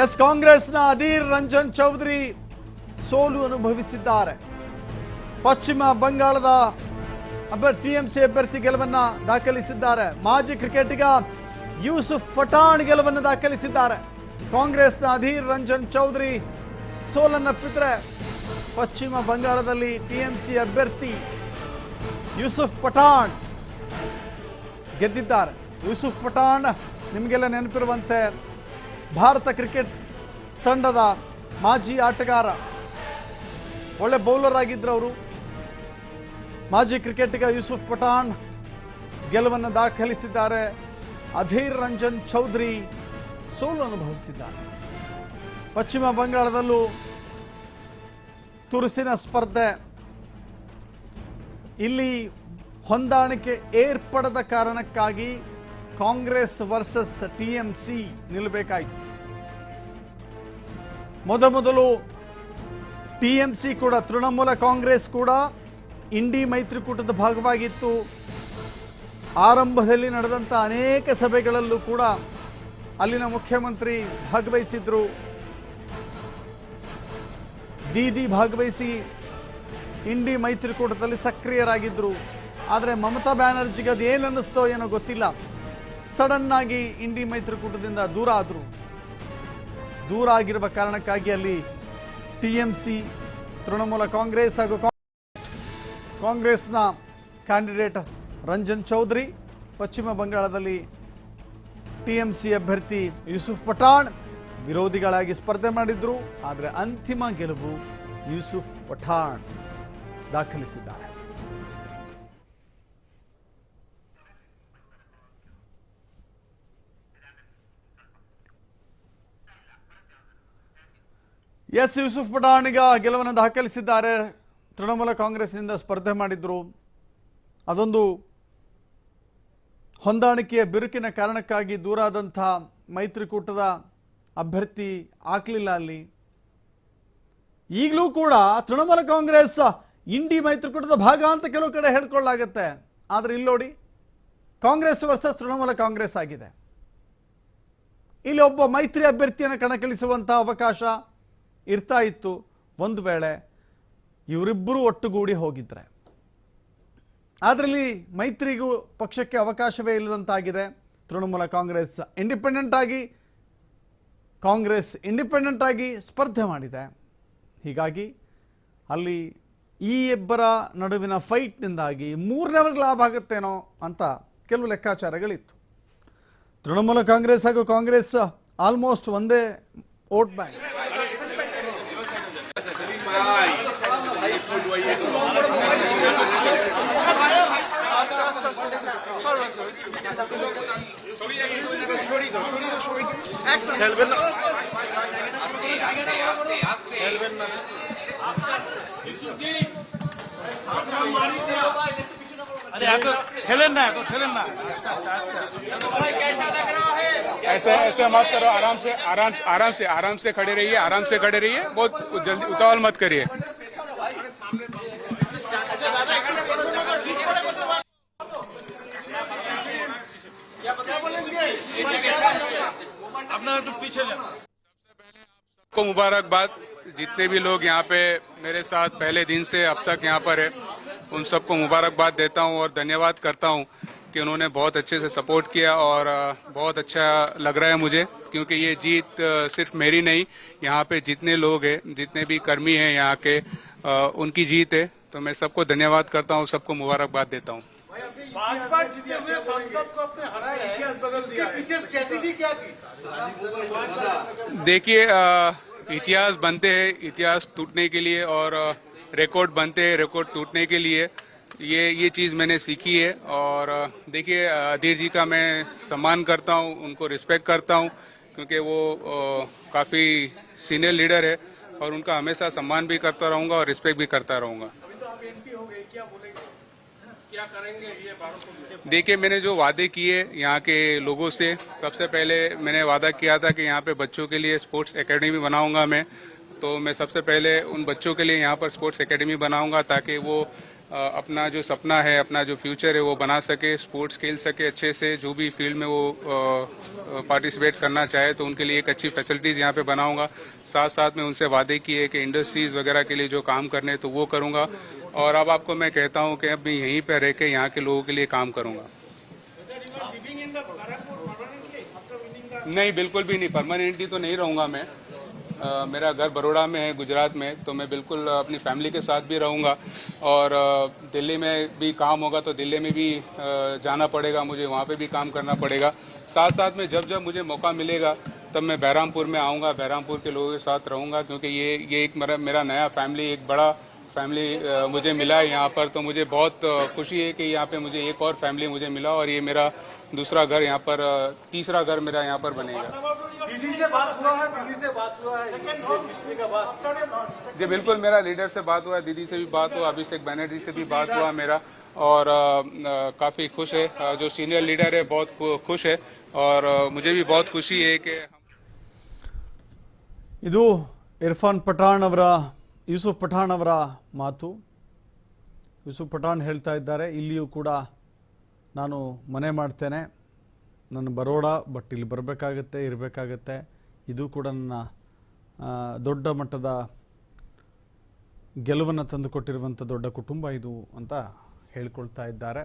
S ಕಾಂಗ್ರೆಸ್ನ ಅಧೀರ್ ರಂಜನ್ ಚೌಧರಿ ಸೋಲು ಅನುಭವಿಸಿದ್ದಾರೆ. ಪಶ್ಚಿಮ ಬಂಗಾಳದ ಟಿಎಂಸಿ ಅಭ್ಯರ್ಥಿ ಗೆಲುವನ್ನು ದಾಖಲಿಸಿದ್ದಾರೆ. ಮಾಜಿ ಕ್ರಿಕೆಟಿಗ ಯೂಸುಫ್ ಪಠಾಣ್ ಗೆಲುವನ್ನು ದಾಖಲಿಸಿದ್ದಾರೆ. ಕಾಂಗ್ರೆಸ್ನ ಅಧೀರ್ ರಂಜನ್ ಚೌಧರಿ ಸೋಲನ್ನಪ್ಪಿದ್ರೆ ಪಶ್ಚಿಮ ಬಂಗಾಳದಲ್ಲಿ ಟಿಎಂಸಿ ಅಭ್ಯರ್ಥಿ ಯೂಸುಫ್ ಪಠಾಣ್ ಗೆದ್ದಿದ್ದಾರೆ. ಯೂಸುಫ್ ಪಠಾಣ್ ನಿಮಗೆಲ್ಲ ನೆನಪಿರುವಂತೆ ಭಾರತ ಕ್ರಿಕೆಟ್ ತಂಡದ ಮಾಜಿ ಆಟಗಾರ, ಒಳ್ಳೆ ಬೌಲರ್ ಆಗಿದ್ರು ಅವರು. ಮಾಜಿ ಕ್ರಿಕೆಟಿಗ ಯೂಸುಫ್ ಪಠಾಣ್ ಗೆಲುವನ್ನು ದಾಖಲಿಸಿದ್ದಾರೆ. ಅಧೀರ್ ರಂಜನ್ ಚೌಧರಿ ಸೋಲು ಅನುಭವಿಸಿದ್ದಾರೆ. ಪಶ್ಚಿಮ ಬಂಗಾಳದಲ್ಲೂ ತುರುಸಿನ ಸ್ಪರ್ಧೆ. ಇಲ್ಲಿ ಹೊಂದಾಣಿಕೆ ಏರ್ಪಡದ ಕಾರಣಕ್ಕಾಗಿ ಕಾಂಗ್ರೆಸ್ ವರ್ಸಸ್ ಟಿಎಂಸಿ ನಿಲ್ಲಬೇಕಾಯಿತು. ಮೊದಲು ಟಿಎಂಸಿ ಕೂಡ, ತೃಣಮೂಲ ಕಾಂಗ್ರೆಸ್ ಕೂಡ ಇಂಡಿ ಮೈತ್ರಿಕೂಟದ ಭಾಗವಾಗಿತ್ತು. ಆರಂಭದಲ್ಲಿ ನಡೆದಂಥ ಅನೇಕ ಸಭೆಗಳಲ್ಲೂ ಕೂಡ ಅಲ್ಲಿನ ಮುಖ್ಯಮಂತ್ರಿ ಭಾಗವಹಿಸಿದ್ರು. ದೀದಿ ಭಾಗವಹಿಸಿ ಇಂಡಿ ಮೈತ್ರಿಕೂಟದಲ್ಲಿ ಸಕ್ರಿಯರಾಗಿದ್ದರು. ಆದರೆ ಮಮತಾ ಬ್ಯಾನರ್ಜಿಗೆ ಅದು ಏನು ಅನ್ನಿಸ್ತೋ ಏನೋ ಗೊತ್ತಿಲ್ಲ, ಸಡನ್ ಆಗಿ ಇಂಡಿ ಮೈತ್ರಿಕೂಟದಿಂದ ದೂರ ಆದರು. ದೂರ ಆಗಿರುವ ಕಾರಣಕ್ಕಾಗಿ ಅಲ್ಲಿ ಟಿಎಂಸಿ, ತೃಣಮೂಲ ಕಾಂಗ್ರೆಸ್ ಹಾಗೂ ಕಾಂಗ್ರೆಸ್ನ ಕ್ಯಾಂಡಿಡೇಟ್ ರಂಜನ್ ಚೌಧರಿ, ಪಶ್ಚಿಮ ಬಂಗಾಳದಲ್ಲಿ ಟಿಎಂಸಿ ಅಭ್ಯರ್ಥಿ ಯೂಸುಫ್ ಪಠಾಣ್ ವಿರೋಧಿಗಳಾಗಿ ಸ್ಪರ್ಧೆ ಮಾಡಿದ್ರು. ಆದರೆ ಅಂತಿಮ ಗೆಲುವು ಯೂಸುಫ್ ಪಠಾಣ್ ದಾಖಲಿಸಿದ್ದಾರೆ. ಎಸ್, ಯೂಸುಫ್ ಪಠಾಣ್ ಈಗ ಗೆಲುವನ್ನು ದಾಖಲಿಸಿದ್ದಾರೆ. ತೃಣಮೂಲ ಕಾಂಗ್ರೆಸ್ನಿಂದ ಸ್ಪರ್ಧೆ ಮಾಡಿದ್ರು. ಅದೊಂದು ಹೊಂದಾಣಿಕೆಯ ಬಿರುಕಿನ ಕಾರಣಕ್ಕಾಗಿ ದೂರಾದಂಥ ಮೈತ್ರಿಕೂಟದ ಅಭ್ಯರ್ಥಿ ಆಗಲಿಲ್ಲ ಅಲ್ಲಿ. ಈಗಲೂ ಕೂಡ ತೃಣಮೂಲ ಕಾಂಗ್ರೆಸ್ ಇಂಡಿ ಮೈತ್ರಿಕೂಟದ ಭಾಗ ಅಂತ ಕೆಲವು ಕಡೆ ಹೇಳ್ಕೊಳ್ಳಾಗತ್ತೆ. ಆದರೆ ಇಲ್ಲಿ ನೋಡಿ, ಕಾಂಗ್ರೆಸ್ ವರ್ಸಸ್ ತೃಣಮೂಲ ಕಾಂಗ್ರೆಸ್ ಆಗಿದೆ. ಇಲ್ಲಿ ಒಬ್ಬ ಮೈತ್ರಿ ಅಭ್ಯರ್ಥಿಯನ್ನು ಕಣಕ್ಕಿಳಿಸುವಂಥ ಅವಕಾಶ ಇರ್ತಾ ಇತ್ತು ಒಂದು ವೇಳೆ ಇವರಿಬ್ಬರು ಒಟ್ಟುಗೂಡಿ ಹೋಗಿದ್ರೆ. ಅದರಲ್ಲಿ ಮೈತ್ರಿಗೂ ಪಕ್ಷಕ್ಕೆ ಅವಕಾಶವೇ ಇಲ್ಲದಂತಾಗಿದೆ. ತೃಣಮೂಲ ಕಾಂಗ್ರೆಸ್ ಇಂಡಿಪೆಂಡೆಂಟ್ ಆಗಿ ಸ್ಪರ್ಧೆ ಮಾಡಿದೆ. ಹೀಗಾಗಿ ಅಲ್ಲಿ ಈ ಇಬ್ಬರ ನಡುವಿನ ಫೈಟ್ನಿಂದಾಗಿ ಮೂರನೇವರೆಗೆ ಲಾಭ ಆಗುತ್ತೇನೋ ಅಂತ ಕೆಲವು ಲೆಕ್ಕಾಚಾರಗಳಿತ್ತು. ತೃಣಮೂಲ ಕಾಂಗ್ರೆಸ್ ಹಾಗೂ ಕಾಂಗ್ರೆಸ್ ಆಲ್ಮೋಸ್ಟ್ ಒಂದೇ ವೋಟ್ ಬ್ಯಾಂಕ್. ऐसे मत करो, आराम से खड़े रहिए, बहुत जल्दी उतावल मत करिए. सबको मुबारकबाद. जितने भी लोग यहाँ पे मेरे साथ पहले दिन से अब तक यहाँ पर है, उन सबको मुबारकबाद देता हूँ और धन्यवाद करता हूँ कि उन्होंने बहुत अच्छे से सपोर्ट किया और बहुत अच्छा लग रहा है मुझे, क्योंकि ये जीत सिर्फ मेरी नहीं, यहाँ पे जितने लोग हैं, जितने भी कर्मी हैं यहाँ के, उनकी जीत है. तो मैं सबको धन्यवाद करता हूँ, सबको मुबारकबाद देता हूँ. देखिए, इतिहास बनते हैं इतिहास टूटने के लिए और रिकॉर्ड बनते हैं रिकॉर्ड टूटने के लिए. ये चीज़ मैंने सीखी है. और देखिए, अधीर जी का मैं सम्मान करता हूँ, उनको रिस्पेक्ट करता हूँ, क्योंकि वो काफ़ी सीनियर लीडर है और उनका हमेशा सम्मान भी करता रहूँगा और रिस्पेक्ट भी करता रहूँगा. क्या करेंगे ये बातों? देखिए, मैंने जो वादे किए यहाँ के लोगों से, सबसे पहले मैंने वादा किया था कि यहाँ पे बच्चों के लिए स्पोर्ट्स एकेडमी बनाऊंगा मैं. तो मैं सबसे पहले उन बच्चों के लिए यहाँ पर स्पोर्ट्स एकेडमी बनाऊंगा ताकि वो अपना जो सपना है, अपना जो फ्यूचर है वो बना सके, स्पोर्ट्स खेल सके अच्छे से, जो भी फील्ड में वो पार्टिसिपेट करना चाहे तो उनके लिए एक अच्छी फैसिलिटीज़ यहाँ पे बनाऊंगा। साथ साथ में उनसे वादे किए कि इंडस्ट्रीज़ वगैरह के लिए जो काम करने तो वो करूंगा। और अब आपको मैं कहता हूँ कि अब मैं यहीं पर रह के यहाँ के लोगों के लिए काम करूंगा। नहीं, बिल्कुल भी नहीं, परमानेंटली तो नहीं रहूंगा मैं। मेरा घर बड़ौदा में है, गुजरात में, तो मैं बिल्कुल अपनी फैमिली के साथ भी रहूंगा। और दिल्ली में भी काम होगा तो दिल्ली में भी जाना पड़ेगा मुझे, वहाँ पे भी काम करना पड़ेगा। साथ साथ में जब जब मुझे मौका मिलेगा तब मैं बहरामपुर में आऊँगा, बहरामपुर के लोगों के साथ रहूँगा, क्योंकि ये एक मेरा नया फैमिली, एक बड़ा फैमिली मुझे मिला है यहाँ पर। तो मुझे बहुत खुशी है कि यहाँ पे मुझे एक और फैमिली मुझे मिला और ये मेरा दूसरा घर यहाँ पर, तीसरा घर मेरा यहाँ पर बनेगा। दीदी से बात हुआ है? दीदी से बात हुआ है जीतने का बाद? जी बिल्कुल, मेरा लीडर से बात हुआ, दीदी से भी बात हुआ, अभिषेक बनर्जी से भी बात हुआ मेरा, और काफी खुश है। जो सीनियर लीडर है बहुत खुश है और मुझे भी बहुत खुशी है कि ಇದು ಇರ್ಫಾನ್ ಪಠಾಣ್ ಅವರ ಯೂಸುಫ್ ಪಠಾಣ್ ಅವರ ಮಾತು. ಯೂಸುಫ್ ಪಠಾಣ್ ಹೇಳ್ತಾ ಇದ್ದಾರೆ, ಇಲ್ಲಿಯೂ ಕೂಡ ನಾನು ಮನೆ ಮಾಡ್ತೇನೆ, ನಾನು ಬರೋಡ, ಬಟ್ ಇಲ್ಲಿ ಬರಬೇಕಾಗತ್ತೆ, ಇರಬೇಕಾಗತ್ತೆ. ಇದು ಕೂಡ ನನ್ನ ದೊಡ್ಡ ಮಟ್ಟದ ಗೆಲುವನ್ನು ತಂದುಕೊಟ್ಟಿರುವಂಥ ದೊಡ್ಡ ಕುಟುಂಬ ಇದು ಅಂತ ಹೇಳ್ಕೊಳ್ತಾ ಇದ್ದಾರೆ.